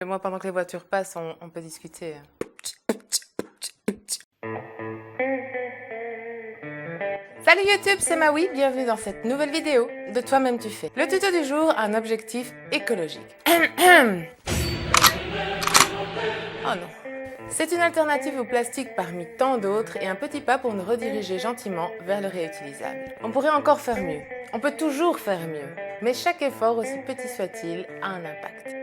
Moi, pendant que les voitures passent, on peut discuter. Salut YouTube, c'est Maui, bienvenue dans cette nouvelle vidéo de Toi-même tu fais. Le tuto du jour a un objectif écologique. Oh non. C'est une alternative au plastique parmi tant d'autres et un petit pas pour nous rediriger gentiment vers le réutilisable. On pourrait encore faire mieux. On peut toujours faire mieux. Mais chaque effort, aussi petit soit-il, a un impact.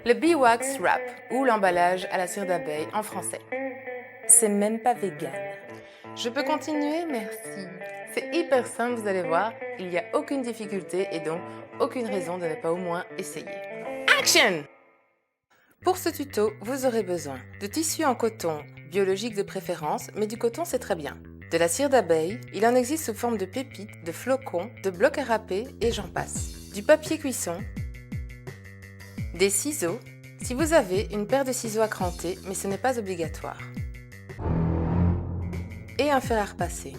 Le Bee Wax Wrap, ou l'emballage à la cire d'abeille en français. C'est même pas vegan. Je peux continuer? Merci. C'est hyper simple, vous allez voir. Il n'y a aucune difficulté et donc aucune raison de ne pas au moins essayer. Action! Pour ce tuto, vous aurez besoin de tissu en coton, biologique de préférence, mais du coton c'est très bien. De la cire d'abeille, il en existe sous forme de pépites, de flocons, de blocs à râper et j'en passe. Du papier cuisson, des ciseaux, si vous avez une paire de ciseaux à cranter, mais ce n'est pas obligatoire. Et un fer à repasser.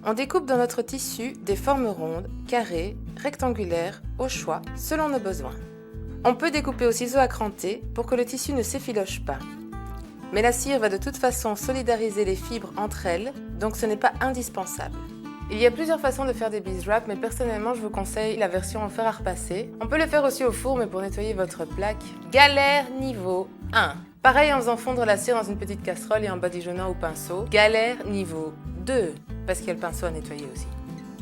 On découpe dans notre tissu des formes rondes, carrées, rectangulaires, au choix, selon nos besoins. On peut découper au ciseau à cranter pour que le tissu ne s'effiloche pas. Mais la cire va de toute façon solidariser les fibres entre elles, donc ce n'est pas indispensable. Il y a plusieurs façons de faire des bees wrap, mais personnellement je vous conseille la version en fer à repasser. On peut le faire aussi au four, mais pour nettoyer votre plaque, galère niveau 1. Pareil en faisant fondre la cire dans une petite casserole et en badigeonnant au pinceau, galère niveau 2, parce qu'il y a le pinceau à nettoyer aussi.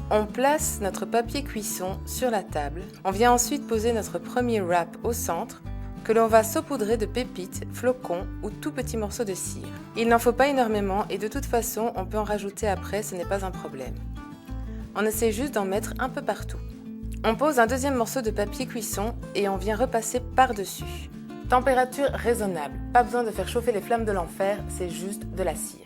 On place notre papier cuisson sur la table. On vient ensuite poser notre premier wrap au centre, que l'on va saupoudrer de pépites, flocons ou tout petits morceaux de cire. Il n'en faut pas énormément et de toute façon, on peut en rajouter après, ce n'est pas un problème. On essaie juste d'en mettre un peu partout. On pose un deuxième morceau de papier cuisson et on vient repasser par-dessus. Température raisonnable, pas besoin de faire chauffer les flammes de l'enfer, c'est juste de la cire.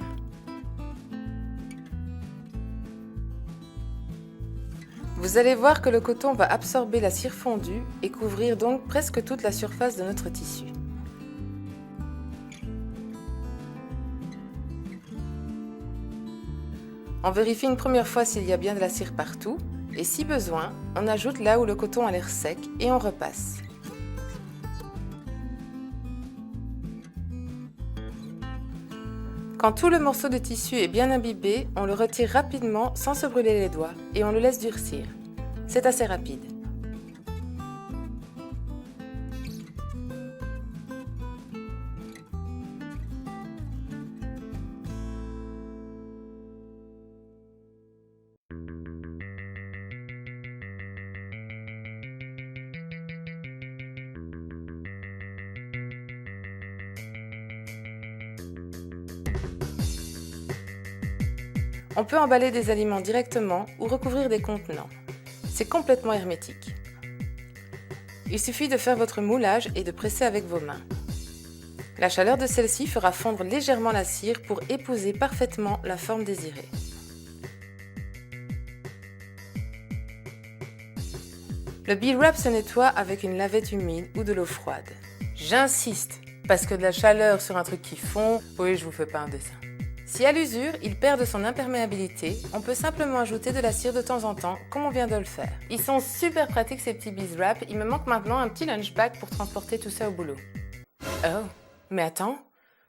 Vous allez voir que le coton va absorber la cire fondue et couvrir donc presque toute la surface de notre tissu. On vérifie une première fois s'il y a bien de la cire partout et si besoin, on ajoute là où le coton a l'air sec et on repasse. Quand tout le morceau de tissu est bien imbibé, on le retire rapidement sans se brûler les doigts et on le laisse durcir. C'est assez rapide. On peut emballer des aliments directement ou recouvrir des contenants. C'est complètement hermétique. Il suffit de faire votre moulage et de presser avec vos mains. La chaleur de celle-ci fera fondre légèrement la cire pour épouser parfaitement la forme désirée. Le bee wrap se nettoie avec une lavette humide ou de l'eau froide. J'insiste, parce que de la chaleur sur un truc qui fond, oui, je vous fais pas un dessin. Si à l'usure, il perd de son imperméabilité, on peut simplement ajouter de la cire de temps en temps, comme on vient de le faire. Ils sont super pratiques ces petits bees wrap, il me manque maintenant un petit lunch bag pour transporter tout ça au boulot. Oh, mais attends,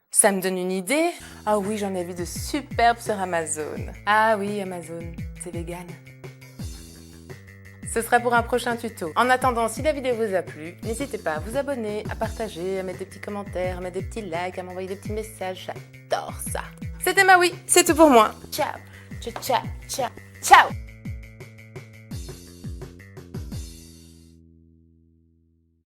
ça me donne une idée. Ah oui, j'en ai vu de superbes sur Amazon. Ah oui, Amazon, c'est vegan. Ce sera pour un prochain tuto. En attendant, si la vidéo vous a plu, n'hésitez pas à vous abonner, à partager, à mettre des petits commentaires, à mettre des petits likes, à m'envoyer des petits messages, j'adore ça. C'était Maui, c'est tout pour moi. Ciao, ciao, ciao, ciao.